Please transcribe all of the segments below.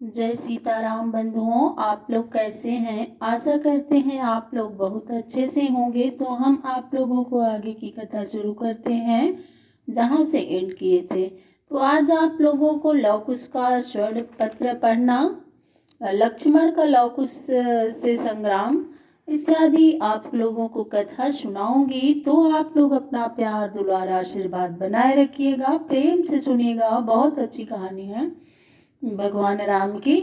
जय सीताराम बंधुओं, आप लोग कैसे हैं। आशा करते हैं आप लोग बहुत अच्छे से होंगे। तो हम आप लोगों को आगे की कथा शुरू करते हैं जहां से एंड किए थे। तो आज आप लोगों को लव कुश का स्वर्ण पत्र पढ़ना, लक्ष्मण का लव कुश से संग्राम इत्यादि आप लोगों को कथा सुनाऊंगी। तो आप लोग अपना प्यार दुलार आशीर्वाद बनाए रखिएगा, प्रेम से सुनिएगा। बहुत अच्छी कहानी है भगवान राम की।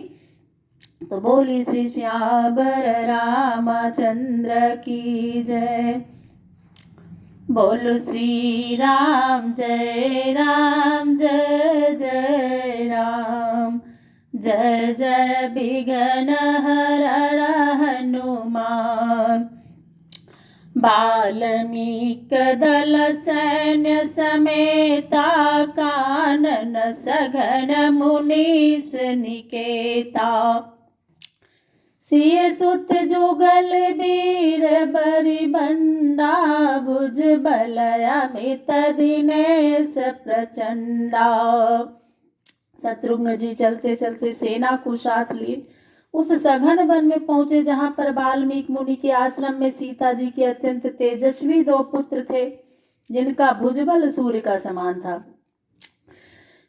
तो बोली श्री श्यावर रामचंद्र की जय। बोलो श्री राम जय जय राम। जय जय विघ्न हरण हनुमान। वाल्मीकि दल सैन्य समेता कानन सघन मुनीस निकेता। सिय सुत जुगल वीर बरि बंडा भुज बल अमित दिनेश प्रचंडा। शत्रुघ्न जी चलते चलते सेना को साथ लिए उस सघन वन में पहुंचे जहां पर वाल्मीकि मुनि के आश्रम में सीता जी के अत्यंत तेजस्वी 2 पुत्र थे जिनका भुजबल सूर्य का समान था।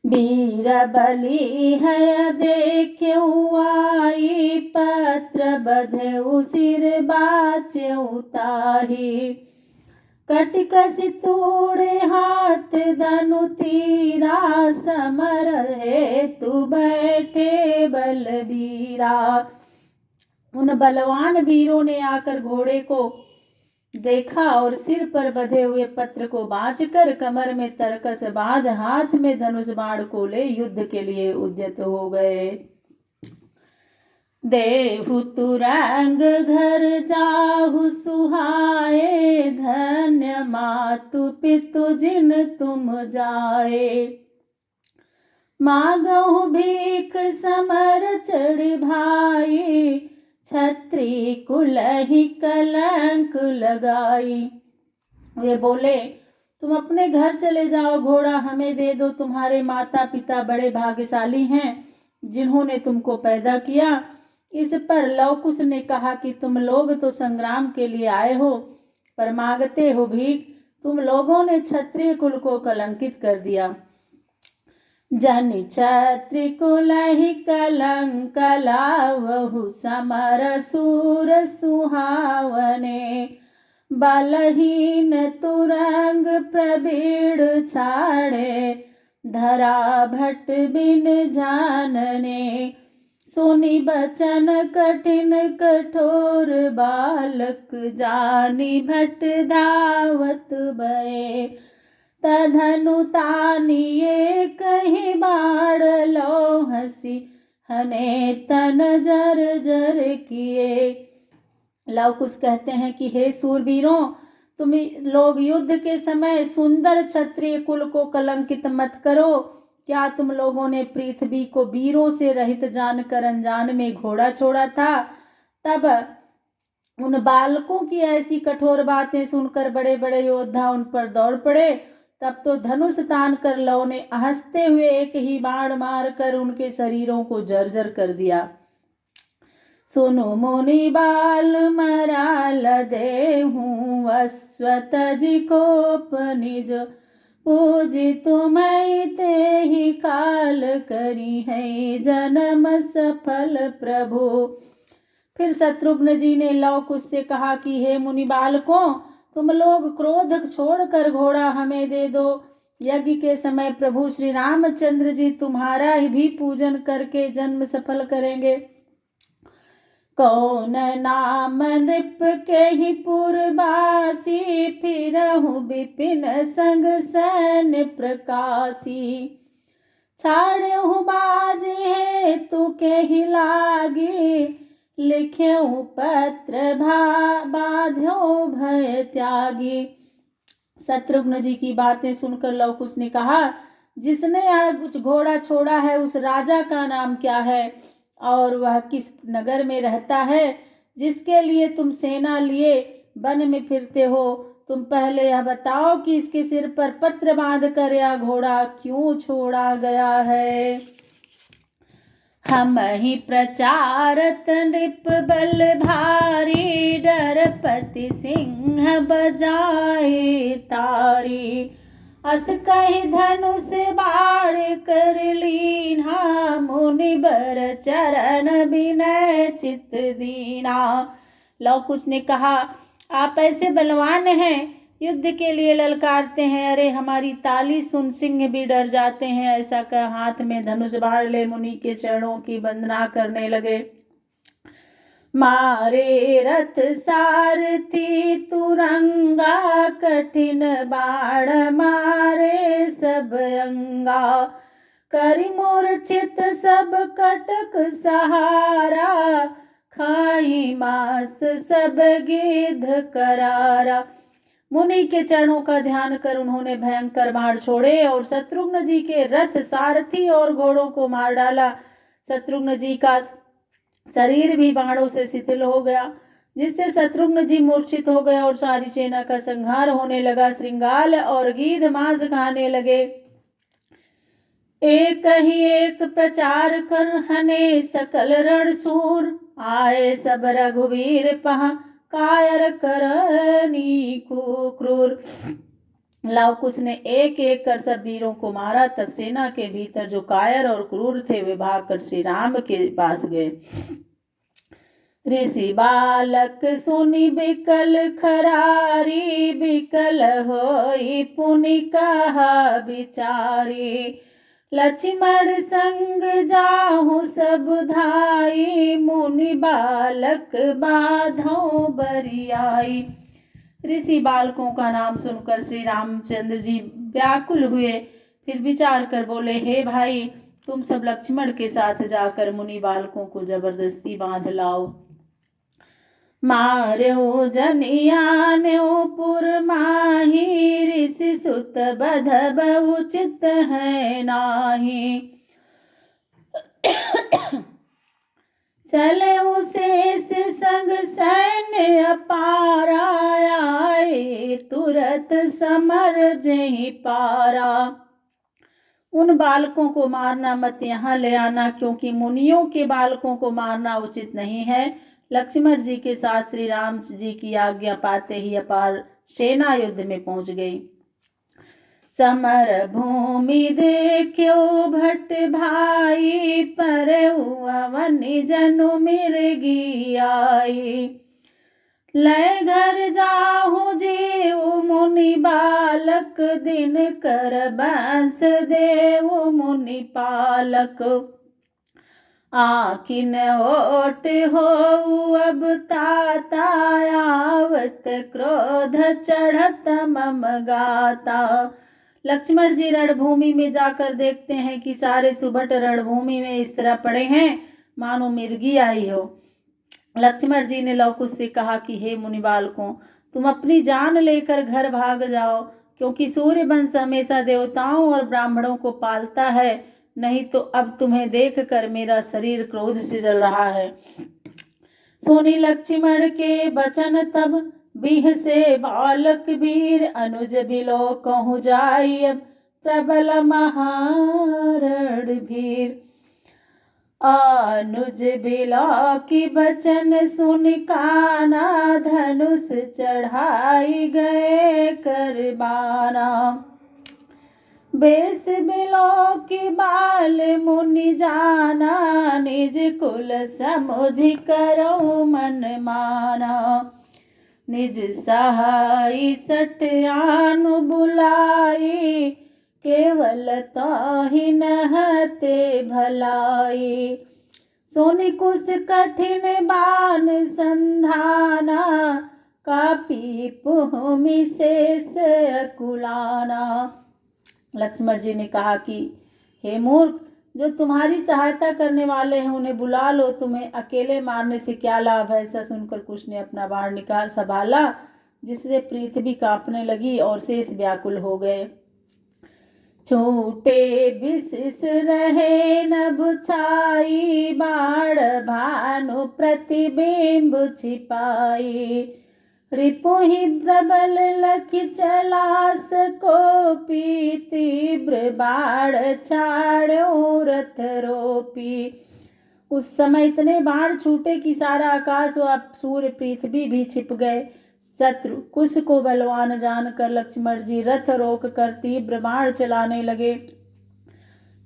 वीर बलि है देख्यऊ आई पत्र बधेऊ सिर बाचेऊ ताहि। कटकसि तोड़े हाथ धनु तीरा समर हेतु बैठे बलबीरा। उन बलवान वीरों ने आकर घोड़े को देखा और सिर पर बंधे हुए पत्र को बांधकर कमर में तरकस बांध हाथ में धनुष बाण को ले युद्ध के लिए उद्यत हो गए। देहु तुरंग घर जाहु सुहाए धन्य मातु पितु जिन तुम जाए। मांगहु भीख समर चढ़ भाई छत्री कुलहि कलंक लगाई। वे बोले, तुम अपने घर चले जाओ, घोड़ा हमें दे दो। तुम्हारे माता पिता बड़े भाग्यशाली हैं जिन्होंने तुमको पैदा किया। इस पर लव कुश ने कहा कि तुम लोग तो संग्राम के लिए आए हो पर मांगते हो भीख। तुम लोगों ने क्षत्रिय कुल को कलंकित कर दिया। जन क्षत्रि कुलहि कलंक लावहु समर सूर सुहावने। बलहीन तुरंग प्रबीड़ छाड़े धरा भट बिन जानने। सुनि बचन कठिन कठोर बालक जानी भट धावत भये। तधनु तानिये कहीं बाढ़ लो हंसी हने तन जर जर किए। लव कुश कहते हैं कि हे सूरवीरों, तुम लोग युद्ध के समय सुंदर क्षत्रिय कुल को कलंकित मत करो। क्या तुम लोगों ने पृथ्वी को वीरों से रहित जानकर अनजान में घोड़ा छोड़ा था। तब उन बालकों की ऐसी कठोर बातें सुनकर बड़े बड़े योद्धा उन पर दौड़ पड़े। तब तो धनुष तान कर लव ने हंसते हुए एक ही बाण मार कर उनके शरीरों को जर्जर कर दिया। सुनो मुनि बाल मराल देहूं अश्वत जी कोप निज। पूजी तुम्हें ते ही काल करी है जन्म सफल प्रभु। फिर शत्रुघ्न जी ने लव कुश से कहा कि हे मुनि बालकों, तुम लोग क्रोध छोड़कर घोड़ा हमें दे दो। यज्ञ के समय प्रभु श्री रामचंद्र जी तुम्हारा भी पूजन करके जन्म सफल करेंगे। कौन नाम नृप के ही पुरवासी फिरहु विपिन संग सैन्य प्रकाशी। छाड़हु बाज है तू के ही लागी लिख्यऊ पत्र बाध्यो भय त्यागी। शत्रुघ्न जी की बातें सुनकर लव कुश ने कहा, जिसने कुछ घोड़ा छोड़ा है उस राजा का नाम क्या है और वह किस नगर में रहता है जिसके लिए तुम सेना लिए वन में फिरते हो। तुम पहले यह बताओ कि इसके सिर पर पत्र बांध कर यह घोड़ा क्यों छोड़ा गया है। हम ही प्रचारत नृप बल भारी, डरपति सिंह बजाए तारी। अस कहि धनुष बाण कर लीना, मुनि बर चरण बिनय चित दीना। लव कुश ने कहा, आप ऐसे बलवान हैं, युद्ध के लिए ललकारते हैं, अरे हमारी ताली सुन सिंह भी डर जाते हैं। ऐसा कह हाथ में धनुष बाण ले मुनि के चरणों की वंदना करने लगे। मारे रथ सारथी तुरंगा, कठिन बाण मारे सब अंगा। करि मूर्छित सब कटक सहारा, खाई मास सब गिद्ध करारा। मुनि के चरणों का ध्यान कर उन्होंने भयंकर बाण छोड़े और शत्रुघ्न जी के रथ, सारथी और घोड़ों को मार डाला। शत्रुघ्न जी का शरीर भी बाणों से शिथिल हो गया, जिससे शत्रुघ्न जी मूर्छित हो गए और सारी सेना का संहार होने लगा। श्रृंगाल और गीध मांस खाने लगे। एक ही एक प्रचार कर हने सकल रणसूर, आए सब रघुवीर पहा कायर करनी क्रूर। लव कुश ने एक एक कर सब वीरों को मारा। तब सेना के भीतर जो कायर और क्रूर थे वे भागकर श्री राम के पास गए। ऋषि बालक सुनि बिकल खरारी, बिकल होई पुनि कहा बिचारी। लक्ष्मण संग जाहु सब धाई, मुनि बालक बाधो बरियाई। ऋषि बालकों का नाम सुनकर श्री रामचंद्र जी व्याकुल हुए। फिर विचार कर बोले, हे भाई, तुम सब लक्ष्मण के साथ जाकर मुनि बालकों को जबरदस्ती बांध लाओ। मार्यो जनियान्यो पुर माही, ऋषि सुत बध उचित है नाही। चले शेष संग सैन्य अपारा, आए तुरत समर जहि पारा। उन बालकों को मारना मत यहाँ ले आना, क्योंकि मुनियों के बालकों को मारना उचित नहीं है। लक्ष्मण जी के साथ श्री राम जी की आज्ञा पाते ही अपार सेना युद्ध में पहुंच गई। समर भूमि देखो भट्ट भाई, पर अवन जनु मिर्गी आई। लय घर जाहु जीव मुनि बालक, दिन कर बंस देव मुनि पालक। आखिन ओट हो अब ताता, आवत क्रोध चढ़त मम गाता। लक्ष्मण जी रणभूमि में जाकर देखते हैं कि सारे सुभट रणभूमि में इस तरह पड़े हैं मानो मिर्गी आई हो। लक्ष्मण जी ने लव कुश से कहा कि हे मुनि बालकों, तुम अपनी जान लेकर घर भाग जाओ, क्योंकि सूर्य वंश हमेशा देवताओं और ब्राह्मणों को पालता है, नहीं तो अब तुम्हें देखकर मेरा शरीर क्रोध से जल रहा है। सुनि लक्ष्मण के बचन तब बिह से बालक वीर, अनुज बिलो कहूँ जाई अब प्रबल महारण भीर। अनुज बिला की बचन सुन काना, धनुष चढ़ाई गए करबाना। बेस बिलो की बाल मुनि जाना, निज कुल समुझ करो मन माना। निज सहाई सठयानु बुलाई, केवल ताहि नहते भलाई। सोनि कुश कठिन बान संधाना, कापी भूमि शेष अकुलाना। लक्ष्मण जी ने कहा कि हे मूर्ख, जो तुम्हारी सहायता करने वाले हैं उन्हें बुला लो, तुम्हें अकेले मारने से क्या लाभ है। ऐसा सुनकर कुश ने अपना बाण निकाल संभाला, जिससे पृथ्वी कांपने लगी और शेष व्याकुल हो गए। छूटे विशिष रहे नभ छाई, बाण भानु प्रतिबिंब छिपाई। रिपुहि प्रबल लखि चलास को पी, तीव्र बाण छाड़ो रथ रोपी। उस समय इतने बाण छूटे कि सारा आकाश व सूर्य पृथ्वी भी छिप गए। शत्रु कुश को बलवान जानकर लक्ष्मण जी रथ रोक कर तीव्र बाण चलाने लगे।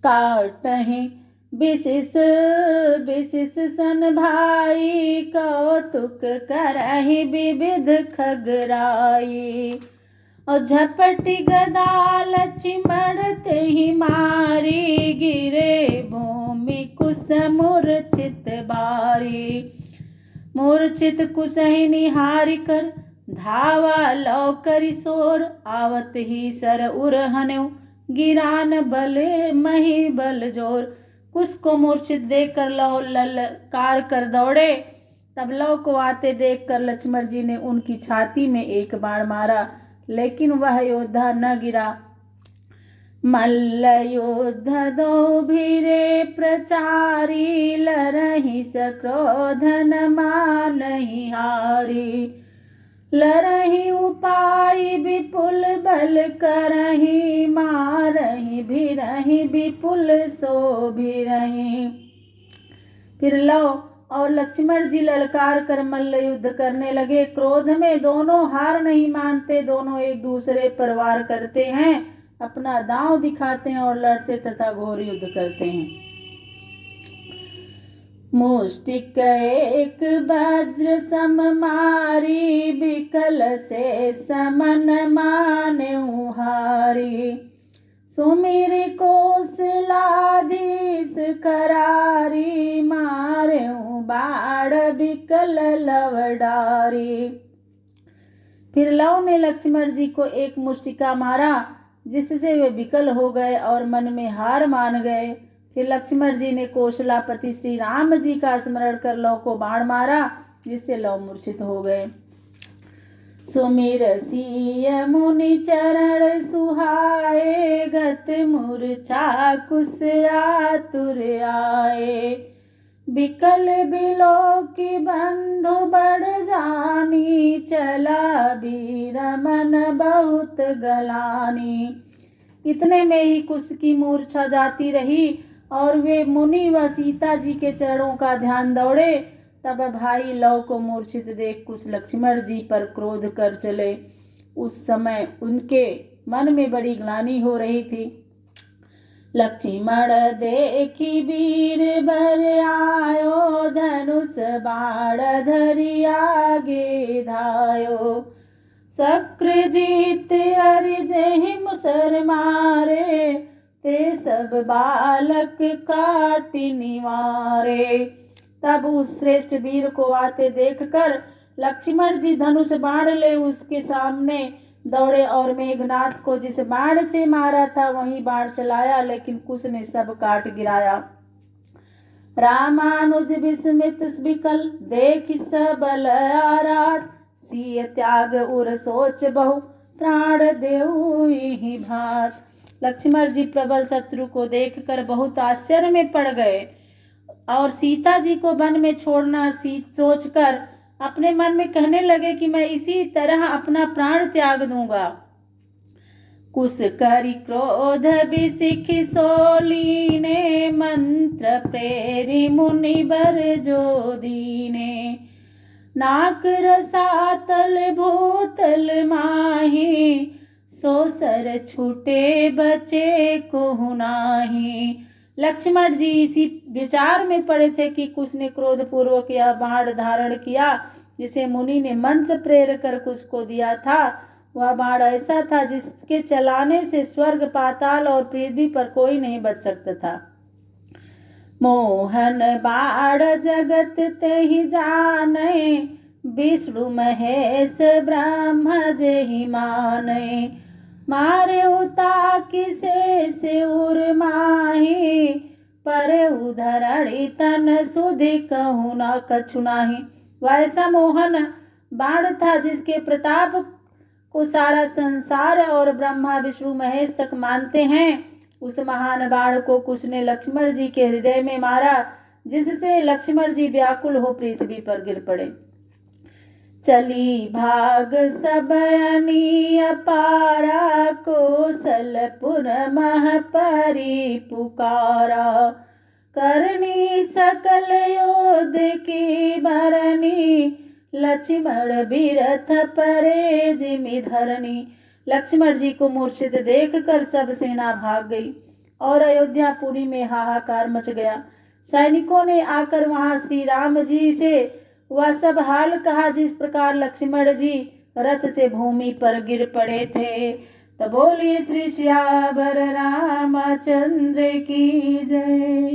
काटहि विशिष विशिष सन भाई, कौतुक करहि विविध खगराई। और झपटी गदा लक्ष्मण तेहि मारी, गिरे भूमि कुश मूर्छित बारी। मूर्छित कुशहि निहारि कर, धावा लौ करि शोर। आवत ही सर उरहन्यु, गिरान बल मही बल जोर। कुश को मूर्छित देखकर लौ ललकार कर दौड़े। तब लौ को आते देखकर लक्ष्मण जी ने उनकी छाती में एक बाण मारा, लेकिन वह योद्धा न गिरा। मल्ल युद्ध दो भिरे प्रचारी, लरहि सक्रोधन मानहि हारी। लरहि उपाय विपुल बल करहि, मारहि भिरहि विपुल सो भिरहि। फिर लौ और लक्ष्मण जी ललकार कर मल्ल युद्ध करने लगे। क्रोध में दोनों हार नहीं मानते, दोनों एक दूसरे पर वार करते हैं, अपना दांव दिखाते हैं और लड़ते तथा घोर युद्ध करते हैं। मुष्टिक एक वज्र सम मारी, बिकल से समन मान्यु हारी। सुमिर कौशलाधीश करारी, मार्यु बाण बिकल लवडारी। फिर लव ने लक्ष्मण जी को एक मुष्टिका मारा, जिससे वे विकल हो गए और मन में हार मान गए। फिर लक्ष्मण जी ने कौशलापति श्री राम जी का स्मरण कर लव को बाण मारा, जिससे लव मूर्छित हो गए। सुमिर सिय मुनि चरण सुहाए, गत मूर्छा कुश आतुर आए। बिकल बिलोकी बंधु बढ़ जानी, चला बीर मन बहुत गलानी। इतने में ही कुश की मूर्छा जाती रही और वे मुनि व सीता जी के चरणों का ध्यान दौड़े। तब भाई लव को मूर्छित देख कुश लक्ष्मण जी पर क्रोध कर चले। उस समय उनके मन में बड़ी ग्लानि हो रही थी। लक्ष्मण देखी वीर बर आयो, धनुष बाण धरि आगे धायो। शक्रजीत अरिजहि मुसर मारे, ते सब बालक काटि निवारे। तब उस श्रेष्ठ वीर को आते देखकर लक्ष्मण जी धनुष बाण ले उसके सामने दौड़े और मेघनाथ को जिस बाण से मारा था वही बाण चलाया, लेकिन कुश ने सब काट गिराया। रामानुज विस्मित विकल देख सबल आरात, सिय त्याग उर सोच बहु प्राण देऊ ही भात। लक्ष्मण जी प्रबल शत्रु को देखकर बहुत आश्चर्य में पड़ गए और सीता जी को वन में छोड़ना सोचकर अपने मन में कहने लगे कि मैं इसी तरह अपना प्राण त्याग दूंगा। कुश करि क्रोध बिसिख सोलीने, मंत्र प्रेरि मुनि बर जो दीने। नाक रसातल भूतल माही, सो सर छूटे बचे को नाही। लक्ष्मण जी इसी विचार में पड़े थे कि कुश ने क्रोध पूर्वक यह बाण धारण किया, जिसे मुनि ने मंत्र प्रेर कर कुश को दिया था। वह बाण ऐसा था जिसके चलाने से स्वर्ग पाताल और पृथ्वी पर कोई नहीं बच सकता था। मोहन बाण जगत तेहि जाने, विष्णु महेश ब्रह्म जेहि माने। मारे उता किसे से उर माही, पर उधरणी तन सुधि कहु न कछु नाही। वैसा मोहन बाण था जिसके प्रताप को सारा संसार और ब्रह्मा विष्णु महेश तक मानते हैं। उस महान बाण को कुश ने लक्ष्मण जी के हृदय में मारा, जिससे लक्ष्मण जी व्याकुल हो पृथ्वी पर गिर पड़े। चली भाग सब अनी अपारा, कौशलपुर मह परि पुकारा। करनी सकल युद्ध की भरनी, लक्ष्मण भी रथ परे जिमि धरनी। लक्ष्मण जी को मूर्छित देखकर सब सेना भाग गई और अयोध्यापुरी में हाहाकार मच गया। सैनिकों ने आकर वहां श्री राम जी से वह सब हाल कहा जिस प्रकार लक्ष्मण जी रथ से भूमि पर गिर पड़े थे। तो बोलिए श्री श्यावर रामचंद्र की जय।